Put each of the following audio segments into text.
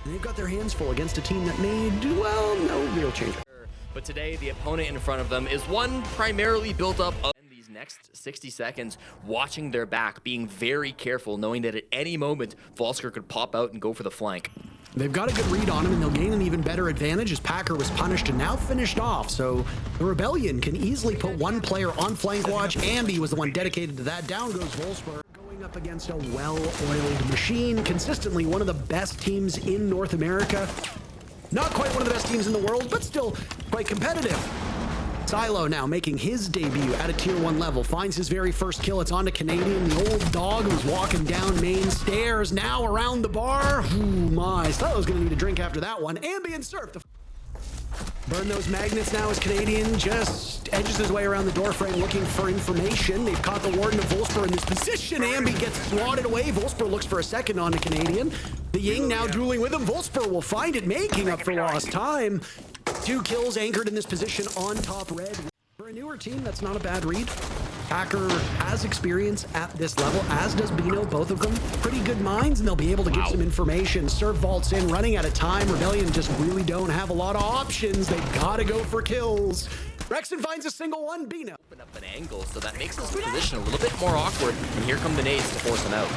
They've got their hands full against a team that made, well, no real change. But today, the opponent in front of them is one primarily built up of these next 60 seconds, watching their back, being very careful, knowing that at any moment, Volsker could pop out and go for the flank. They've got a good read on him, and they'll gain an even better advantage as Packer was punished and now finished off. So the Rebellion can easily put one player on flank watch. Ambi was the one dedicated to that. Down goes Wolfsburg. Going up against a well-oiled machine, consistently one of the best teams in North America. Not quite one of the best teams in the world, but still quite competitive. Silo now making his debut at a tier 1 level, finds his very first kill. It's on to Canadian, the old dog who's walking down main stairs, now around the bar. Ooh, my, Silo's gonna need a drink after that one. Ambient Surf, burn those magnets now as Canadian just edges his way around the doorframe looking for information. They've caught the Warden of Wolfsburg in this position. Ambi gets swatted away. Wolfsburg looks for a second on the Canadian. The Ying now dueling with him. Wolfsburg will find it, making up for lost time. 2 kills anchored in this position on top red. For a newer team, that's not a bad read. Packer has experience at this level, as does Bino, both of them. Pretty good minds, and they'll be able to give some information. Surf vaults in, running out of time. Rebellion just really don't have a lot of options. They've got to go for kills. Rexon finds a single one, Bino. Open up an angle, so that makes his position a little bit more awkward, and here come the nades to force him out.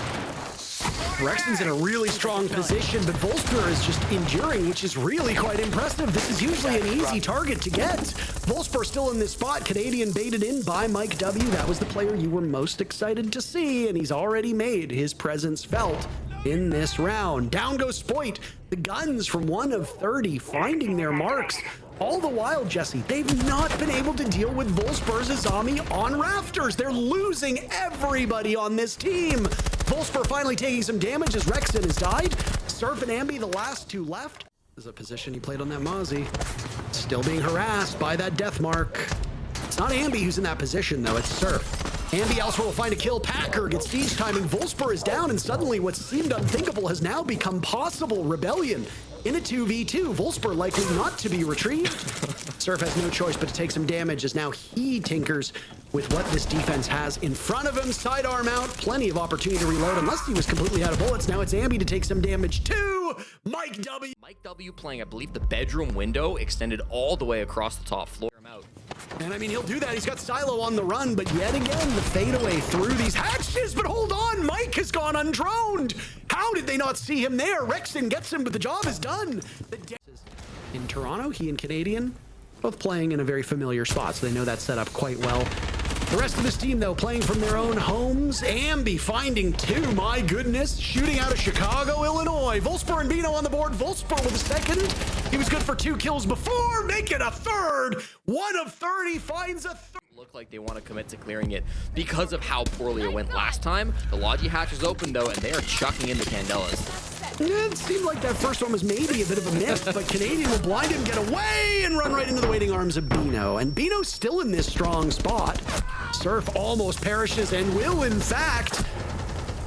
Rexon's in a really strong position, but Wolfsburg is just enduring, which is really quite impressive. This is usually an easy target to get. Wolfsburg still in this spot. Canadian baited in by Mike W. That was the player you were most excited to see, and he's already made his presence felt in this round. Down goes Spoit. The guns from 1 of 30 finding their marks. All the while, Jesse, they've not been able to deal with Wolfsburg's Azami on rafters. They're losing everybody on this team. Wolfsburg finally taking some damage as Rexon has died. Surf and Ambi, the last 2 left. This is a position he played on that Mozzie. Still being harassed by that death mark. It's not Ambi who's in that position, though. It's Surf. Ambi elsewhere will find a kill. Packer gets siege timing. Wolfsburg is down, and suddenly what seemed unthinkable has now become possible. Rebellion in a 2v2. Wolfsburg likely not to be retrieved. Surf has no choice but to take some damage as now he tinkers with what this defense has in front of him. Sidearm out. Plenty of opportunity to reload unless he was completely out of bullets. Now it's Ambi to take some damage too. Mike W. Mike W playing, I believe, the bedroom window extended all the way across the top floor. Out. And I mean, he'll do that. He's got Silo on the run, but yet again, the fadeaway through these hatches. But hold on, Mike has gone undroned. How did they not see him there? Rexon gets him, but the job is done. In Toronto, he and Canadian both playing in a very familiar spot, so they know that setup quite well. The rest of this team, though, playing from their own homes. Ambi finding 2, my goodness. Shooting out of Chicago, Illinois. Wolfsburg and Bino on the board. Wolfsburg with a second. He was good for 2 kills before. Make it a third. 1 of 30 finds a third. Look like they want to commit to clearing it because of how poorly it went last time. The Logi hatch is open, though, and they are chucking in the Candelas. It seemed like that first one was maybe a bit of a miss, but Canadian will blind him, get away, and run right into the waiting arms of Bino. And Bino's still in this strong spot. Surf almost perishes and will, in fact.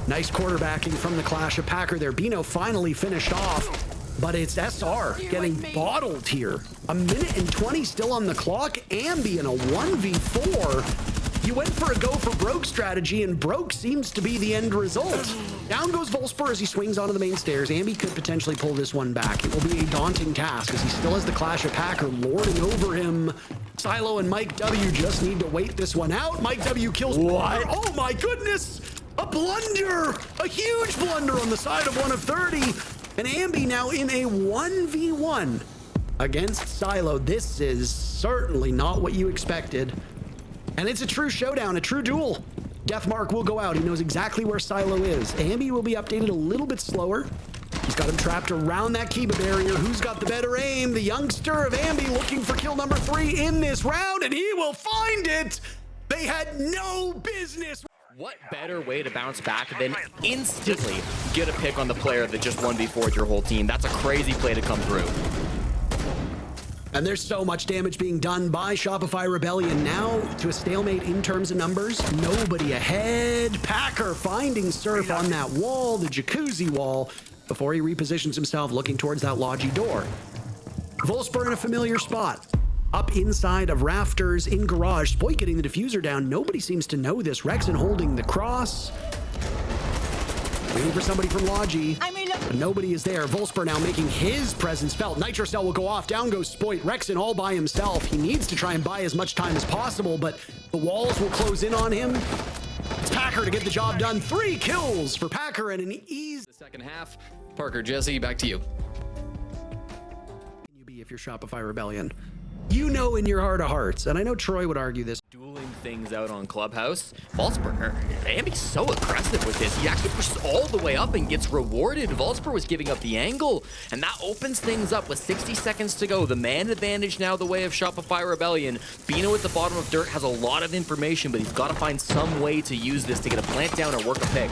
Nice quarterbacking from the Clash of Packer there. Bino finally finished off, but it's SR getting bottled here. 1 minute and 20 still on the clock. Ambi in a 1v4. You went for a go for broke strategy, and broke seems to be the end result. Down goes Wolfsburg as he swings onto the main stairs. Ambi could potentially pull this one back. It will be a daunting task as he still has the Clash of Packer lording over him. Silo and Mike W just need to wait this one out. Mike W kills. What? Oh my goodness! A blunder! A huge blunder on the side of 1 of 30. And Ambi now in a 1v1 against Silo. This is certainly not what you expected. And it's a true showdown, a true duel. Deathmark will go out. He knows exactly where Silo is. Ambi will be updated a little bit slower. He's got him trapped around that Kiba barrier. Who's got the better aim? The youngster of Ambi looking for kill number 3 in this round, and he will find it. They had no business. What better way to bounce back than instantly get a pick on the player that just 1v4'd your whole team? That's a crazy play to come through. And there's so much damage being done by Shopify Rebellion now to a stalemate in terms of numbers. Nobody ahead. Packer finding Surf on that wall, the jacuzzi wall, before he repositions himself looking towards that Logi door. Wolfsburg in a familiar spot. Up inside of rafters in garage. Spoit getting the diffuser down. Nobody seems to know this. Rexon holding the cross. Waiting for somebody from Logi, but nobody is there. Volsper now making his presence felt. Nitrocell will go off. Down goes Spoit. Rexen all by himself. He needs to try and buy as much time as possible, but the walls will close in on him. It's Packer to get the job done. 3 kills for Packer and an easy. The second half. Parker, Jesse, back to you. You be if you're Shopify Rebellion. You know in your heart of hearts, and I know Troy would argue this. Dueling things out on Clubhouse. Volsper, Ambi's so aggressive with this. He actually pushes all the way up and gets rewarded. Volsper was giving up the angle, and that opens things up with 60 seconds to go. The man advantage now the way of Shopify Rebellion. Bino at the bottom of dirt has a lot of information, but he's got to find some way to use this to get a plant down or work a pick.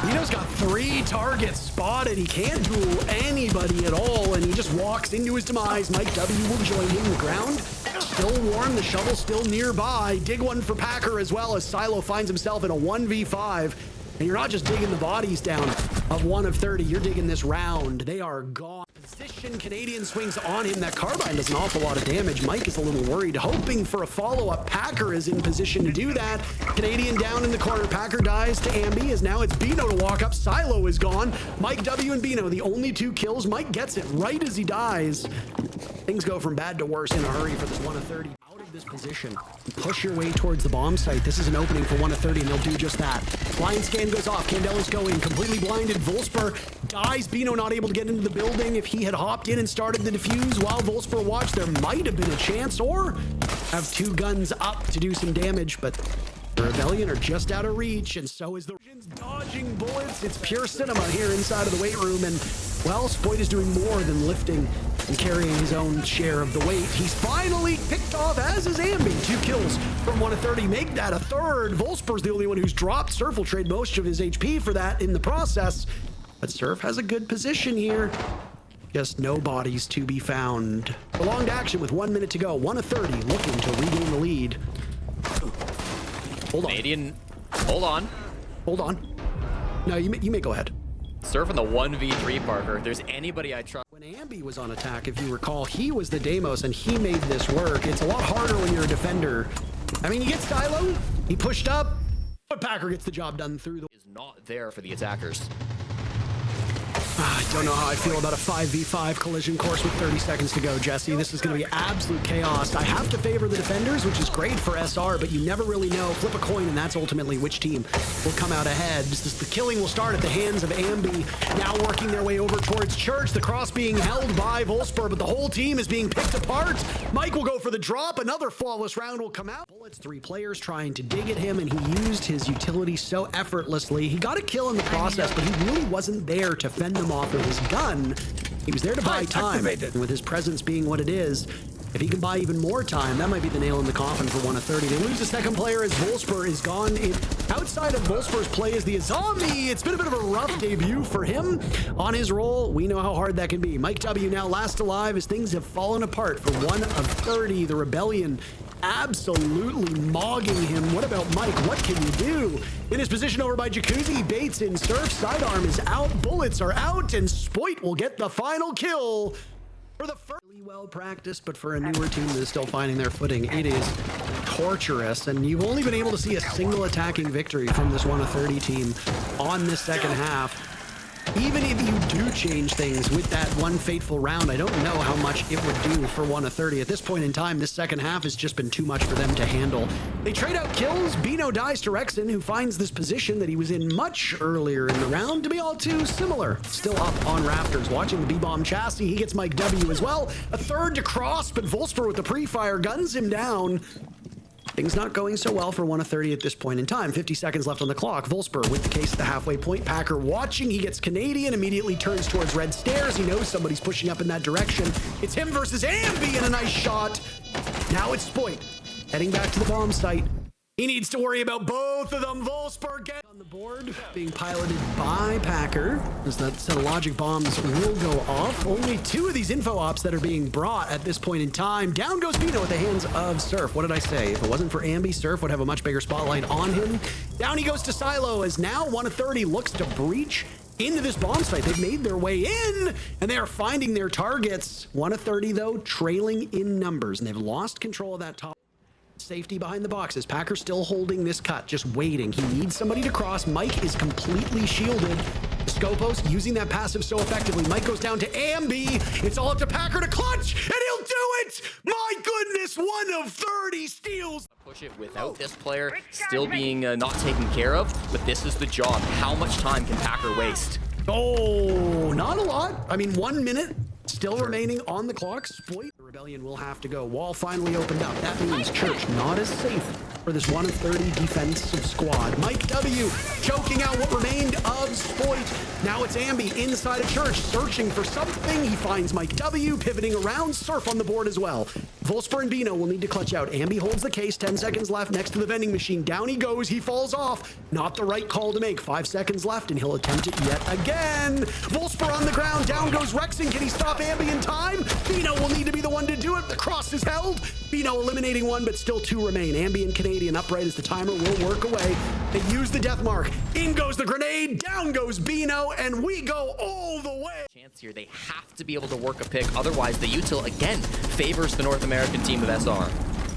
Bino's got 3 targets spotted. He can't duel anybody at all, and he just walks into his demise. Mike W will join him. The ground still warm. The shovel still nearby. Dig one for Packer as well as Silo finds himself in a 1v5. And you're not just digging the bodies down of 1 of 30. You're digging this round. They are gone. Position, Canadian swings on him. That carbine does an awful lot of damage. Mike is a little worried, hoping for a follow-up. Packer is in position to do that. Canadian down in the corner. Packer dies to Ambi, as now it's Bino to walk up. Silo is gone. Mike W and Bino, the only 2 kills. Mike gets it right as he dies. Things go from bad to worse in a hurry for this 1 of 30. Out of this position, push your way towards the bomb site. This is an opening for 1 of 30, and they'll do just that. Blind scan goes off. Candela's going, completely blinded. Volsper dies. Bino not able to get into the building. If he had hopped in and started the defuse while Volsper watched, there might have been a chance, or have 2 guns up to do some damage, but the Rebellion are just out of reach, and so is the dodging bullets. It's pure cinema here inside of the weight room, and well, Spoit is doing more than lifting and carrying his own share of the weight. He's finally picked off, as is Ambi. 2 kills from 1 of 30. Make that a 3rd. Volsper's the only one who's dropped. Surf will trade most of his HP for that in the process. But Surf has a good position here. Just no bodies to be found. Prolonged action with 1 minute to go. 1 of 30 looking to regain the lead. Hold on. Canadian, hold on. Hold on. No, you may go ahead. Surf in the 1v3, Parker. If there's anybody I trust. When Ambi was on attack, if you recall, he was the Deimos and he made this work. It's a lot harder when you're a defender. I mean, you get Stylo, he pushed up, but Packer gets the job done through the... Is not there for the attackers. I don't know how I feel about a 5v5 collision course with 30 seconds to go, Jesse. This is going to be absolute chaos. I have to favor the defenders, which is great for SR, but you never really know. Flip a coin, and that's ultimately which team will come out ahead. The killing will start at the hands of Ambi, now working their way over towards Church. The cross being held by Volsper, but the whole team is being picked apart. Mike will go for the drop. Another flawless round will come out. Bullets, 3 players trying to dig at him, and he used his utility so effortlessly. He got a kill in the process, but he really wasn't there to fend them off with his gun. He was there to buy time, and with his presence being what it is, if he can buy even more time, that might be the nail in the coffin for 1 of 30. They lose the second player as Volsper is gone. Outside of Volsper's play is the Azami. It's been a bit of a rough debut for him on his role. We know how hard that can be. Mike W now last alive as things have fallen apart for 1 of 30. The Rebellion absolutely mogging him. What about Mike? What can you do? In his position over by Jacuzzi, Bates in Surf. Sidearm is out. Bullets are out, and Spoit will get the final kill for the first. Really well practiced, but for a newer team that is still finding their footing, it is torturous. And you've only been able to see a single attacking victory from this 1 of 30 team on this second half. Even if you do change things with that one fateful round, I don't know how much it would do for 1 of 30. At this point in time, this second half has just been too much for them to handle. They trade out kills. Bino dies to Rexen, who finds this position that he was in much earlier in the round to be all too similar. Still up on rafters, watching the B-bomb chassis. He gets Mike W as well. A 3rd to cross, but Volsper with the pre-fire guns him down. Things not going so well for 1 of 30 at this point in time. 50 seconds left on the clock. Volsper with the case at the halfway point. Packer watching. He gets Canadian, immediately turns towards red stairs. He knows somebody's pushing up in that direction. It's him versus Ambi, and a nice shot. Now it's Spoit heading back to the bomb site. He needs to worry about both of them. Volsper get on the board, being piloted by Packer. As that set of logic bombs will go off. Only 2 of these info ops that are being brought at this point in time. Down goes Bino at the hands of Surf. What did I say? If it wasn't for Ambi, Surf would have a much bigger spotlight on him. Down he goes to Silo, as now 1 of 30 looks to breach into this bomb site. They've made their way in, and they are finding their targets. 1 of 30, though, trailing in numbers, and they've lost control of that top. Safety behind the boxes. Packer still holding this cut, just waiting. He needs somebody to cross. Mike is completely shielded. Scopos using that passive so effectively. Mike goes down to Ambi. It's all up to Packer to clutch, and he'll do it! My goodness, 1 of 30 steals. Push it without this player still being not taken care of, but this is the job. How much time can Packer waste? Oh, not a lot. I mean, 1 minute still remaining on the clock. Sploit. The Rebellion will have to go. Wall finally opened up. That means Church not as safe for this 1 of 30 defensive squad. Mike W choking out what remained of Sploit. Now it's Ambi inside of Church searching for something. He finds Mike W pivoting around. Surf on the board as well. Volsper and Bino will need to clutch out. Ambi holds the case. 10 seconds left next to the vending machine. Down he goes. He falls off. Not the right call to make. 5 seconds left, and he'll attempt it yet again. Volsper on the ground. Down goes Rexing. Can he stop Ambi in time? Bino will need to be the one to do it. The cross is held. Bino eliminating 1, but still 2 remain. Ambi and Canadian upright as the timer will work away. They use the death mark. In goes the grenade. Down goes Bino, and we go all the way. Chance here. They have to be able to work a pick. Otherwise, the util again favors the North American team of SR.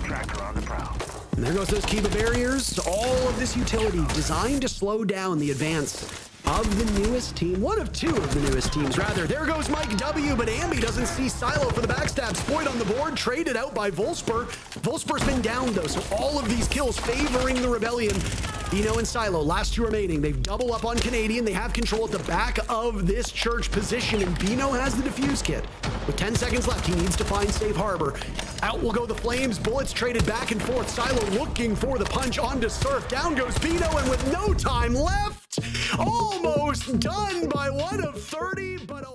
Tracker on the prowl. And there goes those Kiva barriers. All of this utility designed to slow down the advance of the newest team. 1 of 2 of the newest teams, rather. There goes Mike W, but Ambi doesn't see Silo for the backstab. Sploit on the board, traded out by Volsper. Volsper's been down, though, so all of these kills favoring the Rebellion. Bino and Silo, last 2 remaining. They've double up on Canadian. They have control at the back of this Church position, and Bino has the defuse kit. With 10 seconds left, he needs to find safe harbor. Out will go the Flames. Bullets traded back and forth. Silo looking for the punch onto Surf. Down goes Bino, and with no time left, almost done by 1 of 30, but